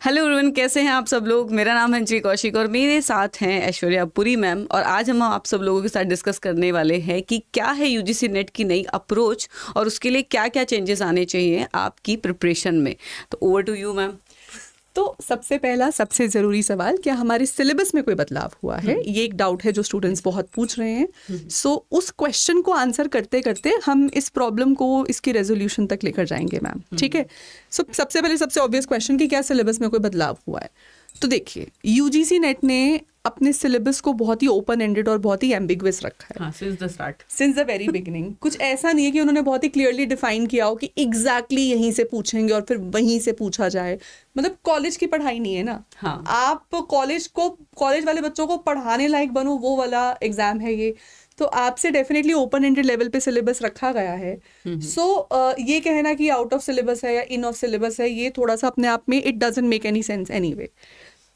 Hello everyone, कैसे हैं आप सब लोग। मेरा नाम है अंजलि कौशिक और मेरे साथ हैं ऐश्वर्या पुरी मैम। और आज हम आप सब लोगों के साथ डिस्कस करने वाले हैं कि क्या है यूजीसी नेट की नई अप्रोच और उसके लिए क्या क्या चेंजेस आने चाहिए आपकी प्रिपरेशन में। तो ओवर टू यू मैम। तो सबसे पहला सबसे ज़रूरी सवाल, क्या हमारे सिलेबस में कोई बदलाव हुआ है? ये एक डाउट है जो स्टूडेंट्स बहुत पूछ रहे हैं। सो उस क्वेश्चन को आंसर करते करते हम इस प्रॉब्लम को इसकी रेजोल्यूशन तक लेकर जाएंगे मैम, ठीक है। सो सबसे पहले सबसे ऑब्वियस क्वेश्चन कि क्या सिलेबस में कोई बदलाव हुआ है। तो देखिए, यूजीसी नेट ने अपने सिलेबस को बहुत ही ओपन एंडेड और बहुत ही एम्बिगुअस रखा है सिंस द वेरी बिगिनिंग। कुछ ऐसा नहीं है कि उन्होंने बहुत ही क्लियरली डिफाइन किया हो कि एग्जैक्टली यहीं से पूछेंगे और फिर वहीं से पूछा जाए। मतलब कॉलेज की पढ़ाई नहीं है ना। हाँ। आप कॉलेज वाले बच्चों को पढ़ाने लायक बनो, वो वाला एग्जाम है ये। तो आपसे डेफिनेटली ओपन एंडेड लेवल पे सिलेबस रखा गया है। सो ये कहना कि आउट ऑफ सिलेबस है या इन ऑफ सिलेबस है, ये थोड़ा सा अपने आप में it doesn't make any sense anyway.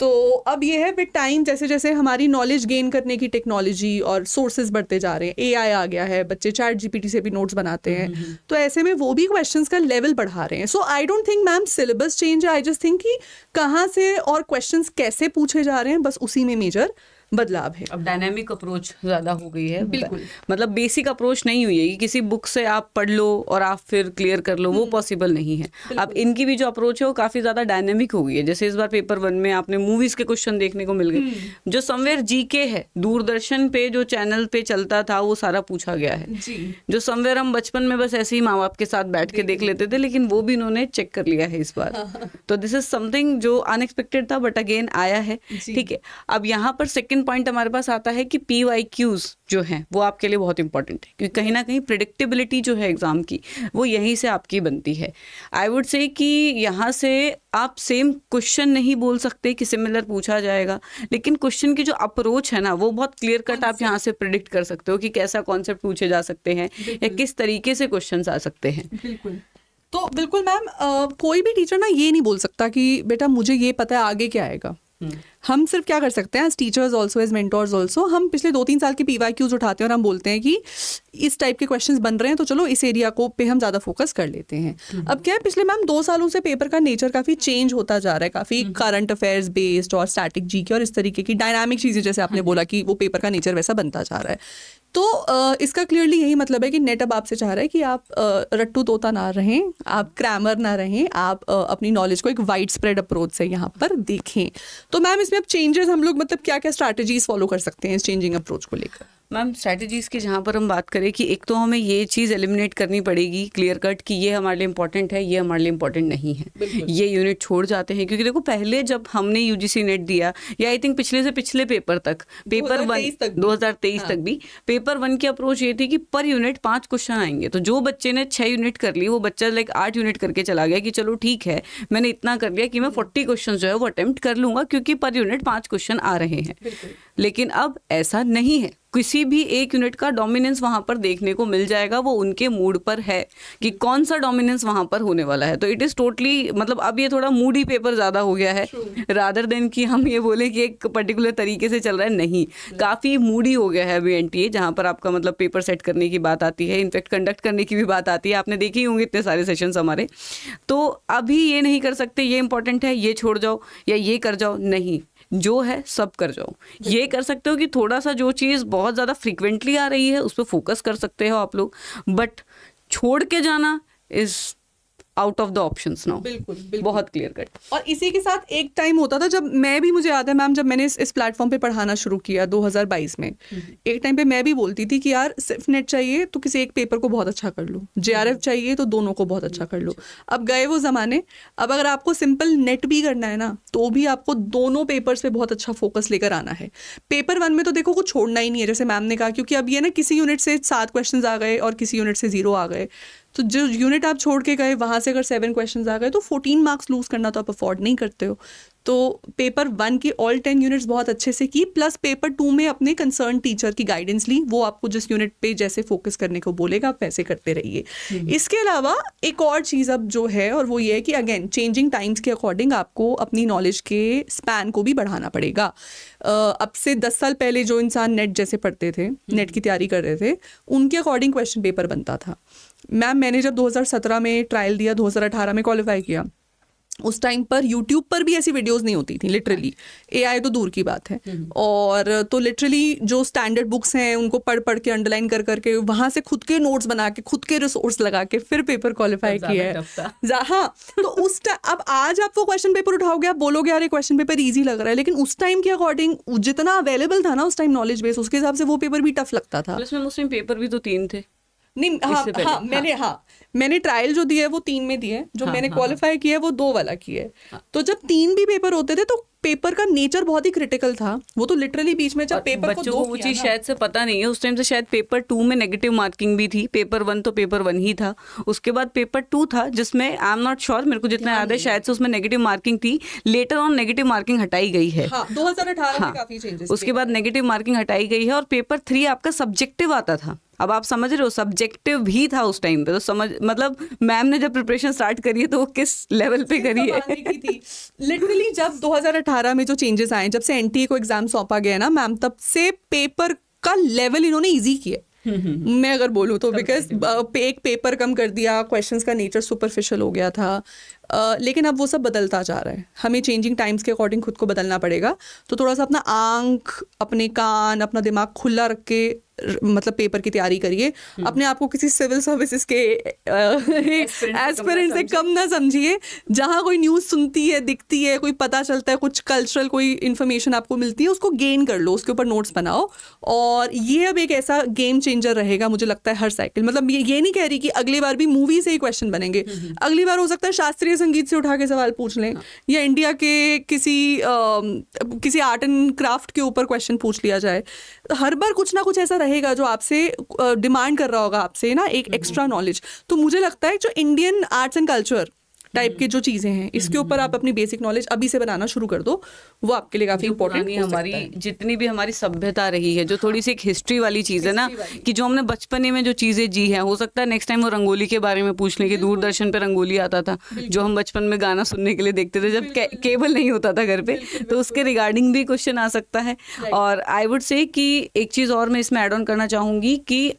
तो अब ये है विद टाइम, जैसे जैसे हमारी नॉलेज गेन करने की टेक्नोलॉजी और सोर्सेज बढ़ते जा रहे हैं, एआई आ गया है, बच्चे चैट जीपीटी से भी नोट्स बनाते हैं, तो ऐसे में वो भी क्वेश्चंस का लेवल बढ़ा रहे हैं। So I don't think ma'am syllabus change है, आई जस्ट थिंक कि कहाँ से और क्वेश्चंस कैसे पूछे जा रहे हैं, बस उसी में मेजर बदलाव है। अब डायनामिक अप्रोच ज़्यादा हो गई है। बिल्कुल। मतलब बेसिक अप्रोच नहीं हुई है कि किसी बुक से आप पढ़ लो और आप फिर क्लियर कर लो, वो पॉसिबल नहीं है। अब इनकी भी जो अप्रोच है वो काफ़ी ज़्यादा डायनामिक हो गई है। जैसे इस बार पेपर 1 में आपने मूवीज़ के क्वेश्चन देखने को मिल गए, जो समवेयर जीके है, दूरदर्शन पे जो चैनल पे चलता था वो सारा पूछा गया है जी। जो समवेयर हम बचपन में बस ऐसे ही माँ बाप के साथ बैठ के देख लेते थे, लेकिन वो भी इन्होंने चेक कर लिया है इस बार। तो दिस इज समथिंग जो अनएक्सपेक्टेड था बट अगेन आया है। ठीक है, अब यहाँ पर सेकेंड पॉइंट हमारे पास आता है कि PYQs जो हैं वो आपके लिए बहुत इंपॉर्टेंट है, क्योंकि कहीं ना कहीं प्रिडिक्टेबिलिटी जो है एग्जाम की वो यहीं से आपकी बनती है। आई वुड से कि यहाँ से आप सेम क्वेश्चन नहीं बोल सकते कि सिमिलर पूछा जाएगा, लेकिन क्वेश्चन की जो अप्रोच है ना वो बहुत क्लियर कट आप यहाँ से प्रिडिक्ट कर सकते हो कि कैसा कॉन्सेप्ट पूछे जा सकते हैं या किस तरीके से क्वेश्चन आ सकते हैं। बिल्कुल। तो बिल्कुल मैम, कोई भी टीचर ना ये नहीं बोल सकता कि बेटा मुझे ये पता है आगे क्या आएगा। हम सिर्फ क्या कर सकते हैं as teachers also, as mentors also, हम पिछले 2-3 साल के PYQs उठाते हैं और हम बोलते हैं कि इस टाइप के क्वेश्चंस बन रहे हैं, तो चलो इस एरिया को पे हम ज़्यादा फोकस कर लेते हैं। अब क्या है, पिछले मैम 2 सालों से पेपर का नेचर काफ़ी चेंज होता जा रहा है, काफ़ी करंट अफेयर्स बेस्ड और स्टैटिक जीके और इस तरीके की डायनामिक चीज़ें, जैसे आपने बोला कि वो पेपर का नेचर वैसा बनता जा रहा है। तो इसका क्लियरली यही मतलब है कि नेट अब आपसे चाह रहा है कि आप रट्टू तोता ना रहें, आप क्रैमर ना रहें, आप अपनी नॉलेज को एक वाइड स्प्रेड अप्रोच से यहाँ पर देखें। तो मैम इसमें अब चेंजेस हम लोग मतलब क्या क्या स्ट्रैटेजीज फॉलो कर सकते हैं इस चेंजिंग अप्रोच को लेकर? मैम स्ट्रैटेजीज़ की जहाँ पर हम बात करें कि एक तो हमें ये चीज़ एलिमिनेट करनी पड़ेगी क्लियर कट कि ये हमारे लिए इंपॉर्टेंट है, ये हमारे लिए इंपॉर्टेंट नहीं है, ये यूनिट छोड़ जाते हैं। क्योंकि देखो पहले जब हमने यूजीसी नेट दिया, या आई थिंक पिछले से पिछले पेपर तक, पेपर 2023 तक भी पेपर 1 की अप्रोच ये थी कि पर यूनिट 5 क्वेश्चन आएंगे। तो जो बच्चे ने 6 यूनिट कर ली, वो बच्चा लाइक 8 यूनिट करके चला गया कि चलो ठीक है मैंने इतना कर लिया कि मैं 40 क्वेश्चन जो है वो अटेम्प्ट कर लूंगा, क्योंकि पर यूनिट 5 क्वेश्चन आ रहे हैं। लेकिन अब ऐसा नहीं है, किसी भी एक यूनिट का डोमिनेंस वहां पर देखने को मिल जाएगा, वो उनके मूड पर है कि कौन सा डोमिनेंस वहां पर होने वाला है। तो इट इज टोटली, मतलब अब ये थोड़ा मूडी पेपर ज्यादा हो गया है रादर देन कि हम ये बोले कि एक पर्टिकुलर तरीके से चल रहा है। नहीं, काफी मूडी हो गया है अभी NTA, जहां पर आपका मतलब पेपर सेट करने की बात आती है, इनफैक्ट कंडक्ट करने की भी बात आती है। आपने देखे ही होंगे इतने सारे सेशंस हमारे। तो अभी ये नहीं कर सकते ये इंपॉर्टेंट है ये छोड़ जाओ या ये कर जाओ, नहीं, जो है सब कर जाओ। ये कर सकते हो कि थोड़ा सा जो चीज़ बहुत ज़्यादा फ्रीक्वेंटली आ रही है उस पर फोकस कर सकते हो आप लोग, बट छोड़ के जाना is out of the options now. बिल्कुल, बिल्कुल बहुत क्लियर कट। और इसी के साथ एक टाइम होता था जब मैं भी, मुझे याद है मैम, जब मैंने इस प्लेटफॉर्म पे पढ़ाना शुरू किया 2022 में, एक टाइम पे मैं भी बोलती थी कि यार सिर्फ नेट चाहिए तो किसी एक पेपर को बहुत अच्छा कर लो, JRF चाहिए तो दोनों को बहुत अच्छा कर लो। अब गए वो ज़माने। अब अगर आपको सिंपल नेट भी करना है ना, तो भी आपको दोनों पेपर्स पे बहुत अच्छा फोकस लेकर आना है। पेपर 1 में तो देखो कुछ छोड़ना ही नहीं है, जैसे मैम ने कहा, क्योंकि अब ये ना किसी यूनिट से 7 क्वेश्चन आ गए और किसी यूनिट से 0 आ गए, तो जो यूनिट आप छोड़ के गए वहाँ से अगर 7 क्वेश्चंस आ गए तो 14 मार्क्स लूज करना तो आप अफोर्ड नहीं करते हो। तो पेपर 1 की ऑल 10 यूनिट्स बहुत अच्छे से की, प्लस पेपर 2 में अपने कंसर्न टीचर की गाइडेंस ली, वो आपको जिस यूनिट पे जैसे फोकस करने को बोलेगा आप वैसे करते रहिए। इसके अलावा एक और चीज़ अब जो है, और वो ये है कि अगेन चेंजिंग टाइम्स के अकॉर्डिंग आपको अपनी नॉलेज के स्पैन को भी बढ़ाना पड़ेगा। अब से 10 साल पहले जो इंसान नेट जैसे पढ़ते थे, नेट की तैयारी कर रहे थे, उनके अकॉर्डिंग क्वेश्चन पेपर बनता था। मैम मैंने जब 2017 में ट्रायल दिया, 2018 में क्वालिफाई किया, उस टाइम पर यूट्यूब पर भी ऐसी वीडियोस नहीं होती थी लिटरली, एआई तो दूर की बात है। और तो लिटरली जो स्टैंडर्ड बुक्स हैं उनको पढ़ पढ़ के अंडरलाइन कर करके वहां से खुद के नोट्स बना के खुद के रिसोर्स लगा के फिर पेपर क्वालिफाई किया है। हाँ, तो उस अब आज आप वो क्वेश्चन पेपर उठाओगे, आप बोलोगे यार ये क्वेश्चन पेपर ईजी लग रहा है, लेकिन उस टाइम के अकॉर्डिंग जितना अवेलेबल था ना उस टाइम नॉलेज बेस, उसके हिसाब से वो पेपर भी टफ लगता था। उस टाइम पेपर भी तो 3 थे। नहीं, मैंने ट्रायल जो दिया है वो 3 में दिया है, जो मैंने क्वालिफाई किया है वो 2 वाला किया है। तो जब 3 भी पेपर होते थे तो पेपर का नेचर बहुत ही क्रिटिकल था, वो तो लिटरली बीच में जब पेपर को 2 वो चीज शायद से पता नहीं है उस टाइम से, शायद पेपर 2 में नेगेटिव मार्किंग भी थी, पेपर 1 तो पेपर 1 ही था, उसके बाद पेपर 2 था जिसमें आई एम नॉट श्योर, मेरे को जितना याद है शायद से उसमें नेगेटिव मार्किंग थी, लेटर ऑन नेगेटिव मार्किंग हटाई गई है। 2018 में काफी चेंजेस, उसके बाद नेगेटिव मार्किंग हटाई गई है और पेपर 3 आपका सब्जेक्टिव आता था। अब आप समझ रहे हो, सब्जेक्टिव भी था उस टाइम पे, तो समझ मतलब मैम ने जब प्रिपरेशन स्टार्ट करी है तो वो किस लेवल पे करी है। लिटरली जब 2018 में जो चेंजेस आए, जब से एनटीए को एग्जाम सौंपा गया ना मैम, तब से पेपर का लेवल इन्होंने इजी किया। मैं अगर बोलूँ तो बिकॉज एक पेपर कम कर दिया, क्वेश्चंस का नेचर सुपरफिशियल हो गया था, लेकिन अब वो सब बदलता जा रहा है, हमें चेंजिंग टाइम्स के अकॉर्डिंग खुद को बदलना पड़ेगा। तो थोड़ा सा अपना आंख, अपने कान, अपना दिमाग खुला रख के मतलब पेपर की तैयारी करिए। अपने आप को किसी सिविल सर्विसेज के एस्पिरेंट से कम ना समझिए। जहाँ कोई न्यूज़ सुनती है, दिखती है, कोई पता चलता है, कुछ कल्चरल कोई इन्फॉर्मेशन आपको मिलती है, उसको गेन कर लो, उसके ऊपर नोट्स बनाओ। और ये अब एक ऐसा गेम चेंजर रहेगा मुझे लगता है हर साइकिल। मतलब ये नहीं कह रही कि अगली बार भी मूवी से ही क्वेश्चन बनेंगे, अगली बार हो सकता है शास्त्रीय संगीत से उठा के सवाल पूछ लें, या इंडिया के किसी आर्ट एंड क्राफ्ट के ऊपर क्वेश्चन पूछ लिया जाए। हर बार कुछ ना कुछ ऐसा रहेगा जो आपसे डिमांड कर रहा होगा आपसे ना एक एक्स्ट्रा नॉलेज। तो मुझे लगता है जो Indian arts and culture type की जो चीजें हैं, इसके ऊपर आप अपनी बेसिक नॉलेज अभी से बनाना शुरू कर दो, वो आपके लिए काफी इंपॉर्टेंट हो हमारी जितनी भी हमारी सभ्यता रही है, जो थोड़ी सी एक हिस्ट्री वाली चीज है ना, कि जो हमने बचपने में जो चीजें जी हैं, हो सकता है नेक्स्ट टाइम वो रंगोली के बारे में पूछ लें कि दूरदर्शन पे रंगोली आता था, जो हम बचपन में गाना सुनने के लिए देखते थे जब केबल नहीं होता था घर पे, तो उसके रिगार्डिंग भी क्वेश्चन आ सकता है। और आई वुड से कि एक चीज और मैं इसमें एड ऑन करना चाहूंगी कि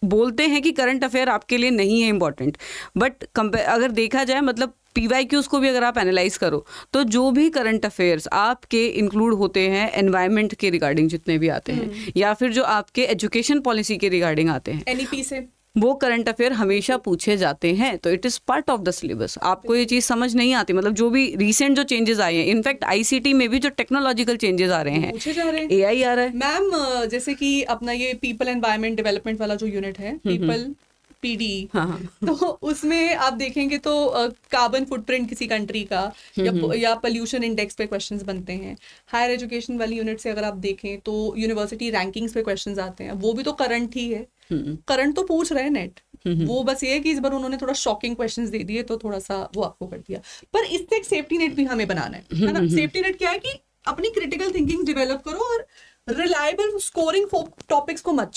बोलते हैं कि करंट अफेयर आपके लिए नहीं है इम्पॉर्टेंट, बट अगर देखा जाए मतलब PYQs को भी अगर आप एनालाइज करो तो जो भी करंट अफेयर्स आपके इंक्लूड होते हैं एनवायरनमेंट के रिगार्डिंग जितने भी आते हैं, या फिर जो आपके एजुकेशन पॉलिसी के रिगार्डिंग आते हैं, NEP से वो करंट अफेयर हमेशा पूछे जाते हैं। तो it is part of the syllabus. आपको ये चीज़ समझ नहीं आती, मतलब जो भी रिसेंट जो चेंजेस आए हैं, इनफैक्ट ICT में भी जो टेक्नोलॉजिकल चेंजेस आ रहे हैं, पूछे जा रहे हैं, AI आ रहा है। मैम जैसे कि अपना ये पीपल एनवायरनमेंट डेवलपमेंट वाला जो यूनिट है, पीपल PD, तो उसमें आप देखेंगे तो कार्बन फुटप्रिंट किसी कंट्री का या पोल्यूशन इंडेक्स पे क्वेश्चंस बनते हैं। हायर एजुकेशन वाली यूनिट से अगर आप देखें तो यूनिवर्सिटी रैंकिंग्स पे क्वेश्चंस आते हैं, वो भी तो करंट ही है। करंट तो पूछ रहे हैं नेट, वो बस ये है कि इस बार उन्होंने थोड़ा शॉकिंग क्वेश्चंस दे दिए तो थोड़ा सा वो आपको कर दिया। पर इससे एक सेफ्टी नेट भी हमें बनाना है ना। सेफ्टी नेट क्या है कि अपनी क्रिटिकल थिंकिंग डेवलप करो और रिलायबल स्कोरिंग टॉपिक्स को मत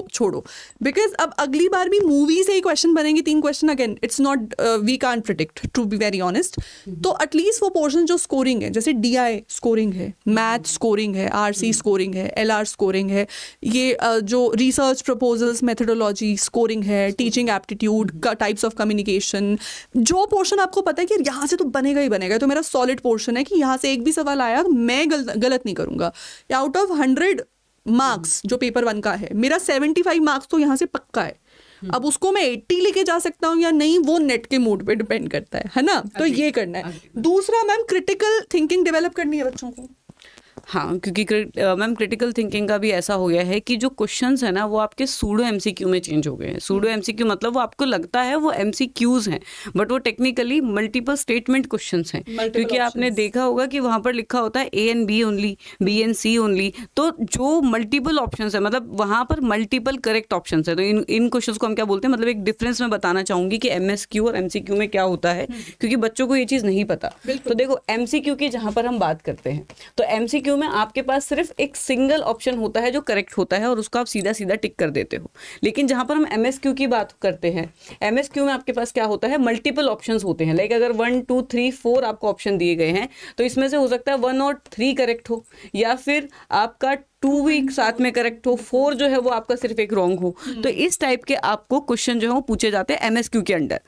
छोड़ो, बिकॉज अब अगली बार भी मूवी से ही क्वेश्चन बनेंगे 3 question, again it's not, we can't predict to be very honest. तो एटलीस्ट वो पोर्शन जो स्कोरिंग है, जैसे DI स्कोरिंग है, मैथ स्कोरिंग है, RC स्कोरिंग है, LR स्कोरिंग है, ये जो रिसर्च प्रपोजल्स मेथोडोलॉजी स्कोरिंग है, टीचिंग एप्टीट्यूड का टाइप्स ऑफ कम्युनिकेशन, जो पोर्शन आपको पता है कि यहाँ से तो बनेगा ही बनेगा, तो मेरा सॉलिड पोर्शन है कि यहाँ से एक भी सवाल आया तो मैं गलत नहीं करूँगा। आउट ऑफ 100 मार्क्स जो पेपर 1 का है, मेरा 75 मार्क्स तो यहाँ से पक्का है। अब उसको मैं 80 लेके जा सकता हूँ या नहीं, वो नेट के मूड पे डिपेंड करता है ना। तो ये करना है। दूसरा मैम, क्रिटिकल थिंकिंग डेवलप करनी है बच्चों को। हाँ, क्योंकि मैम क्रिटिकल थिंकिंग का भी ऐसा हो गया है कि जो क्वेश्चंस है ना वो आपके सूडो MCQ में चेंज हो गए हैं। सूडो MCQ मतलब वो आपको लगता है वो MCQs हैं, बट वो टेक्निकली मल्टीपल स्टेटमेंट क्वेश्चंस हैं, क्योंकि आपने देखा होगा कि वहाँ पर लिखा होता है A and B only, B and C only. तो जो मल्टीपल ऑप्शंस है, मतलब वहाँ पर मल्टीपल करेक्ट ऑप्शंस है। तो इन क्वेश्चंस को हम क्या बोलते हैं, मतलब एक डिफरेंस मैं बताना चाहूँगी कि MSQ और MCQ में क्या होता है, क्योंकि बच्चों को ये चीज़ नहीं पता। तो देखो MCQ की जहाँ पर हम बात करते हैं, तो MCQ में आपके पास सिर्फ एक सिंगल ऑप्शन होता है जो करेक्ट होता है और उसको आप सीधा सीधा टिक कर देते हो। लेकिन जहां पर हम MSQ की बात करते हैं, MSQ में आपके पास क्या होता है, मल्टीपल ऑप्शंस होते हैं। लाइक अगर 1 2 3 4 आपको ऑप्शन दिए गए हैं, तो इसमें से हो सकता है 1 और 3 करेक्ट हो, या फिर आपका 2 भी साथ में करेक्ट हो, 4 जो है वो आपका सिर्फ एक रॉन्ग हो। तो इस टाइप के आपको क्वेश्चन जो है वो पूछे जाते हैं एमएसक्यू के अंडर।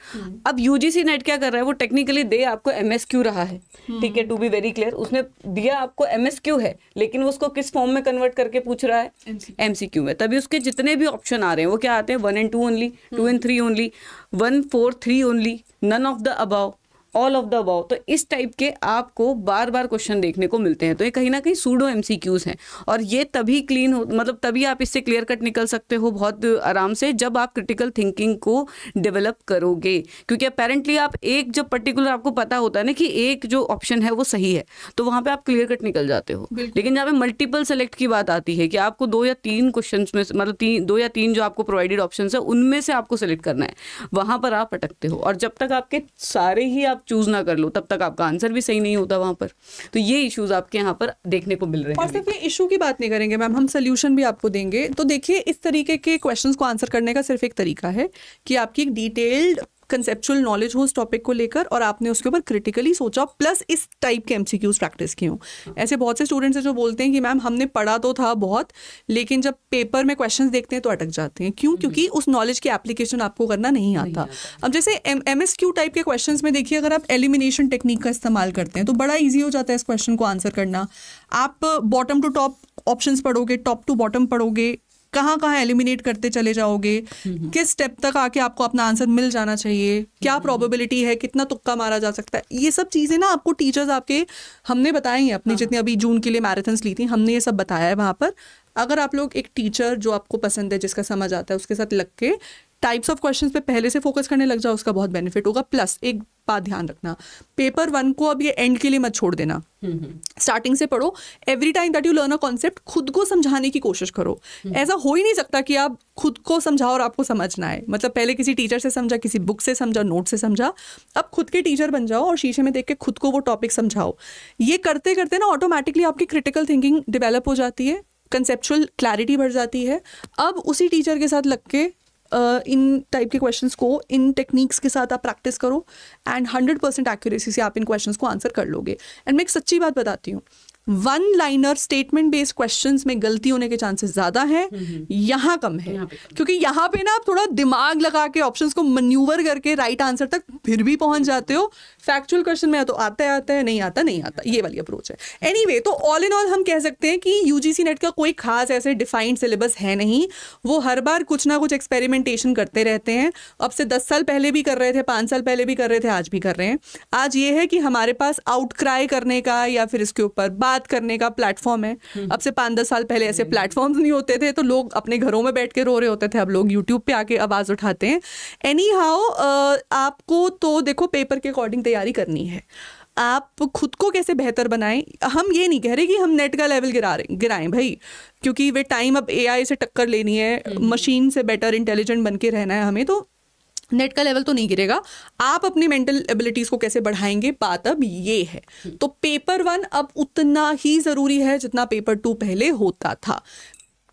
अब यूजीसी नेट क्या कर रहा है, वो टेक्निकली दे आपको एमएसक्यू रहा है, ठीक है, टू बी वेरी क्लियर, उसने दिया आपको एमएसक्यू है, लेकिन वो उसको किस फॉर्म में कन्वर्ट करके पूछ रहा है, एमसीक्यू में। तभी उसके जितने भी ऑप्शन आ रहे हैं वो क्या आते हैं, 1 and 2 only, 2 and 3 only, 1, 4, 3 only, none of the above, all of the above. तो इस टाइप के आपको बार बार क्वेश्चन देखने को मिलते हैं। तो ये कहीं ना कहीं सूडो एमसीक्यूज हैं, और ये तभी क्लीन हो, मतलब तभी आप इससे क्लियर कट निकल सकते हो बहुत आराम से, जब आप क्रिटिकल थिंकिंग को डेवलप करोगे। क्योंकि अपेरेंटली आप एक जब पर्टिकुलर आपको पता होता है ना कि एक जो ऑप्शन है वो सही है, तो वहां पे आप क्लियर कट निकल जाते हो। लेकिन जहाँ पे मल्टीपल सेलेक्ट की बात आती है कि आपको 2 या 3 क्वेश्चन में, मतलब 2 या 3 जो आपको प्रोवाइडेड ऑप्शन है उनमें से आपको सेलेक्ट करना है, वहां पर आप अटकते हो। और जब तक आपके सारे ही आप चूज ना कर लो तब तक आपका आंसर भी सही नहीं होता वहां पर। तो ये इश्यूज आपके यहाँ पर देखने को मिल रहे हैं। और सिर्फ ये इशू की बात नहीं करेंगे मैम, हम सोल्यूशन भी आपको देंगे। तो देखिए, इस तरीके के क्वेश्चंस को आंसर करने का सिर्फ एक तरीका है कि आपकी एक डिटेल्ड कंसेप्चुअल नॉलेज हो उस टॉपिक को लेकर, और आपने उसके ऊपर क्रिटिकली सोचा, प्लस इस टाइप के एमसीक्यूज प्रैक्टिस की हो। ऐसे बहुत से स्टूडेंट्स हैं जो बोलते हैं कि मैम हमने पढ़ा तो था बहुत, लेकिन जब पेपर में क्वेश्चंस देखते हैं तो अटक जाते हैं। क्यों? क्योंकि उस नॉलेज की एप्लीकेशन आपको करना नहीं आता। अब जैसे एमएसक्यू टाइप के क्वेश्चंस में देखिए, अगर आप एलिमिनेशन टेक्निक का इस्तेमाल करते हैं तो बड़ा ईजी हो जाता है इस क्वेश्चन को आंसर करना। आप बॉटम टू टॉप ऑप्शंस पढ़ोगे, टॉप टू बॉटम पढ़ोगे, कहाँ कहाँ एलिमिनेट करते चले जाओगे, किस स्टेप तक आके आपको अपना आंसर मिल जाना चाहिए, क्या प्रोबेबिलिटी है, कितना तुक्का मारा जा सकता है, ये सब चीज़ें ना आपको टीचर्स आपके हमने बताई हैं। अपनी जितनी अभी जून के लिए मैराथन्स ली थी, हमने ये सब बताया है वहाँ पर। अगर आप लोग एक टीचर जो आपको पसंद है, जिसका समझ आता है, उसके साथ लग के टाइप्स ऑफ क्वेश्चंस पे पहले से फोकस करने लग जाओ, उसका बहुत बेनिफिट होगा। प्लस एक बात ध्यान रखना, पेपर 1 को अब ये एंड के लिए मत छोड़ देना, स्टार्टिंग से पढ़ो। Every time that you learn a concept खुद को समझाने की कोशिश करो। ऐसा हो ही नहीं सकता कि आप खुद को समझाओ और आपको समझना है। मतलब पहले किसी टीचर से समझा, किसी बुक से समझा, नोट से समझा, अब खुद के टीचर बन जाओ और शीशे में देख के खुद को वो टॉपिक समझाओ। ये करते करते ना ऑटोमेटिकली आपकी क्रिटिकल थिंकिंग डेवलप हो जाती है, कंसेप्चुअल क्लैरिटी बढ़ जाती है। अब उसी टीचर के साथ लग के इन टाइप के क्वेश्चंस को, इन टेक्निक्स के साथ आप प्रैक्टिस करो, एंड 100% एक्यूरेसी से आप इन क्वेश्चंस को आंसर कर लोगे। एंड मैं एक सच्ची बात बताती हूँ, 1 लाइनर स्टेटमेंट बेस्ड क्वेश्चंस में गलती होने के चांसेस ज्यादा हैं, यहाँ कम है। क्योंकि यहाँ पे ना आप थोड़ा दिमाग लगा के ऑप्शंस को मैन्यूवर करके राइट आंसर तक फिर भी पहुंच जाते हो। फैक्चुअल क्वेश्चन में तो आता है, नहीं आता, ये वाली अप्रोच है। एनीवे, तो ऑल इन ऑल हम कह सकते हैं कि यूजीसी नेट का कोई खास ऐसे डिफाइंड सिलेबस है नहीं। वो हर बार कुछ ना कुछ एक्सपेरिमेंटेशन करते रहते हैं। अब से 10 साल पहले भी कर रहे थे, 5 साल पहले भी कर रहे थे, आज भी कर रहे हैं। आज ये है कि हमारे पास आउटक्राई करने का या फिर इसके ऊपर बात करने का प्लेटफॉर्म है। अब से 5-10 साल पहले ऐसे प्लेटफॉर्म्स नहीं होते थे, तो लोग अपने घरों में बैठ के रो रहे होते थे। अब लोग यूट्यूब पे आके आवाज उठाते हैं। एनी हाउ, आपको तो देखो पेपर के अकॉर्डिंग तैयारी करनी है। आप खुद को कैसे बेहतर बनाएं। हम ये नहीं कह रहे कि हम नेट का लेवल गिराएं भाई, क्योंकि वे टाइम अब एआई से टक्कर लेनी है, मशीन से बेटर इंटेलिजेंट बन के रहना है हमें, तो नेट का लेवल तो नहीं गिरेगा। आप अपनी मेंटल एबिलिटीज को कैसे बढ़ाएंगे, बात अब ये है। तो पेपर 1 अब उतना ही जरूरी है जितना पेपर 2 पहले होता था।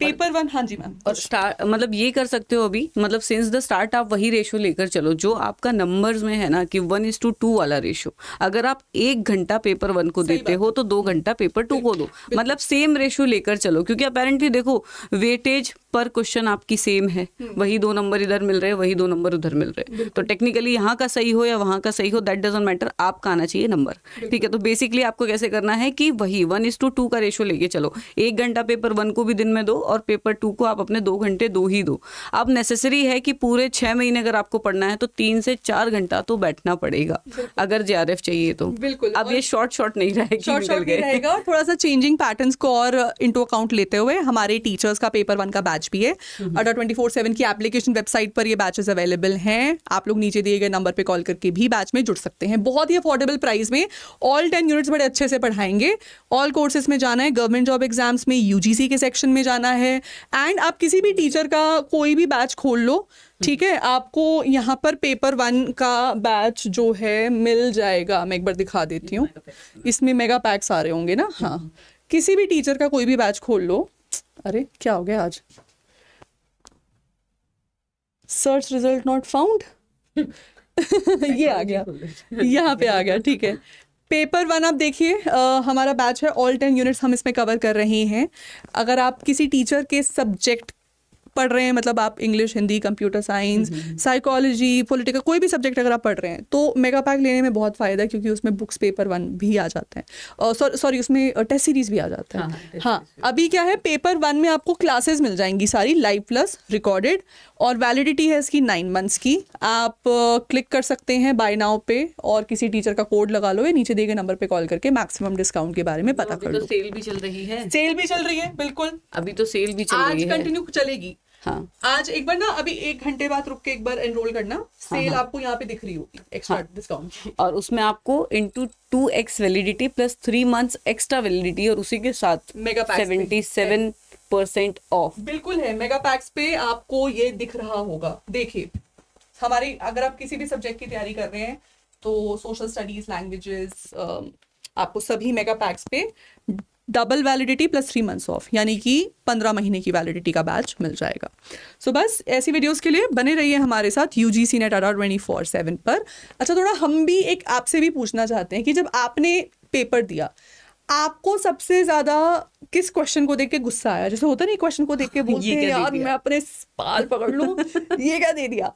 पेपर 1, हाँ जी मैम। और स्टार्ट मतलब ये कर सकते हो अभी, मतलब सिंस द स्टार्ट आप वही रेशो लेकर चलो जो आपका नंबर्स में है ना, कि 1:2 वाला रेशो। अगर आप 1 घंटा पेपर 1 को देते हो तो 2 घंटा पेपर 2 को दो, मतलब सेम रेशो लेकर चलो। क्योंकि अपेरेंटली देखो, वेटेज पर क्वेश्चन आपकी सेम है, वही 2 नंबर इधर मिल रहे हैं, वही 2 नंबर उधर मिल रहे हैं। तो टेक्निकली यहाँ का सही हो या वहाँ का सही हो, दैट डजंट मैटर, आपका आना चाहिए नंबर। ठीक है, तो बेसिकली आपको कैसे करना है कि वही 1:2 का रेशो लेके चलो। 1 घंटा पेपर 1 को भी दिन में दो और पेपर 2 को आप अपने 2 घंटे दो ही दो। अब नेसेसरी है कि पूरे 6 महीने अगर आपको पढ़ना है तो 3 से 4 घंटा तो बैठना पड़ेगा अगर जेआरएफ चाहिए तो। बिल्कुल, अब ये शॉर्ट नहीं रहेगा, शॉर्ट नहीं रहेगा। और थोड़ा सा चेंजिंग पैटर्न्स को और इनटू अकाउंट लेते हुए हमारे टीचर्स का पेपर 1 का बैच भी है। अड्डा 24/7 की एप्लीकेशन वेबसाइट पर ये बैचेस अवेलेबल हैं। आप लोग नीचे दिए गए नंबर पे कॉल करके भी बैच में जुड़ सकते हैं। बहुत ही अफोर्डेबल प्राइस में ऑल 10 यूनिट्स बड़े अच्छे से पढ़ाएंगे। ऑल कोर्सेज में जाना है, गवर्नमेंट जॉब एग्जाम्स में यूजीसी के सेक्शन में जाना है, एंड आप किसी भी टीचर का कोई भी बैच खोल लो, ठीक है। आपको यहाँ पर पेपर 1 का बैच जो है मिल जाएगा। मैं एक बार दिखा देती हूँ, इसमें मेगा पैक्स आ रहे होंगे ना। हाँ, किसी भी टीचर का कोई भी बैच खोल लो। अरे क्या हो गया आज, सर्च रिजल्ट नॉट फाउंड ये आ गया, यहाँ पे आ गया, ठीक है। पेपर 1 आप देखिए, हमारा बैच है, ऑल 10 यूनिट्स हम इसमें कवर कर रहे हैं। अगर आप किसी टीचर के सब्जेक्ट पढ़ रहे हैं, मतलब आप English, Hindi, computer science, psychology, political, कोई भी सब्जेक्ट अगर आप पढ़ रहे हैं तो मेगा पैक लेने में बहुत फ़ायदा है, क्योंकि उसमें बुक्स पेपर 1 भी आ जाते हैं, सॉरी उसमें टेस्ट सीरीज भी आ जाता है। हाँ, अभी क्या है, पेपर 1 में आपको क्लासेस मिल जाएंगी सारी लाइव प्लस रिकॉर्डेड, और वैलिडिटी है इसकी 9 मंथ्स की। आप क्लिक कर सकते हैं बाय नाउ पे और किसी टीचर का कोड लगा लो, या नीचे दिए गए नंबर पे कॉल करके मैक्सिमम डिस्काउंट के बारे में पता कर लो। तो सेल भी चल रही है, सेल भी चल रही है, बिल्कुल अभी तो सेल भी चल रही है, आज कंटिन्यू चलेगी। हाँ, आज एक बार ना, अभी 1 घंटे बाद रुक के एक बार एनरोल करना, सेल आपको यहाँ पे दिख रही होगी, एक्स्ट्रा डिस्काउंट, और उसमें आपको into 2x validity plus 3 months extra validity, और उसी के साथ मेगा पैक्स 77% ऑफ। बिल्कुल है, मेगा पैक्स पे आपको ये दिख रहा होगा। देखिए, हमारी अगर आप किसी भी सब्जेक्ट की तैयारी कर रहे हैं तो सोशल स्टडीज, लैंग्वेजेस, आपको सभी मेगा पैक्स पे double validity plus 3 months of, यानी कि 15 महीने की वैलिडिटी का बैच मिल जाएगा। सो बस ऐसी वीडियोस के लिए बने रहिए हमारे साथ UGC NET Adda 24/7 पर। अच्छा, थोड़ा हम भी एक आपसे भी पूछना चाहते हैं कि जब आपने पेपर दिया, आपको सबसे ज्यादा किस क्वेश्चन को देख के गुस्सा आया? जैसे होता नहीं, क्वेश्चन को देख के बोलते हैं यार मैं अपने बाल पकड़ लूं, ये क्या दे दिया,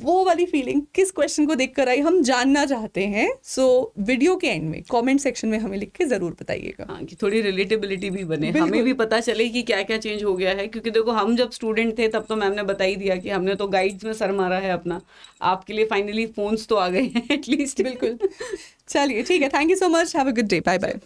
वो वाली फीलिंग किस क्वेश्चन को देख कर आई, हम जानना चाहते हैं। सो वीडियो के एंड में कमेंट सेक्शन में हमें लिख के जरूर बताइएगा। हाँ, कि थोड़ी रिलेटेबिलिटी भी बने, हमें भी पता चले कि क्या क्या चेंज हो गया है, क्योंकि देखो हम जब स्टूडेंट थे तब तो मैम ने बता ही दिया कि हमने तो गाइड्स में सर मारा है अपना, आपके लिए फाइनली फोन्स तो आ गए हैं एटलीस्ट। बिल्कुल, चलिए ठीक है, thank you so much, have a good day, bye bye.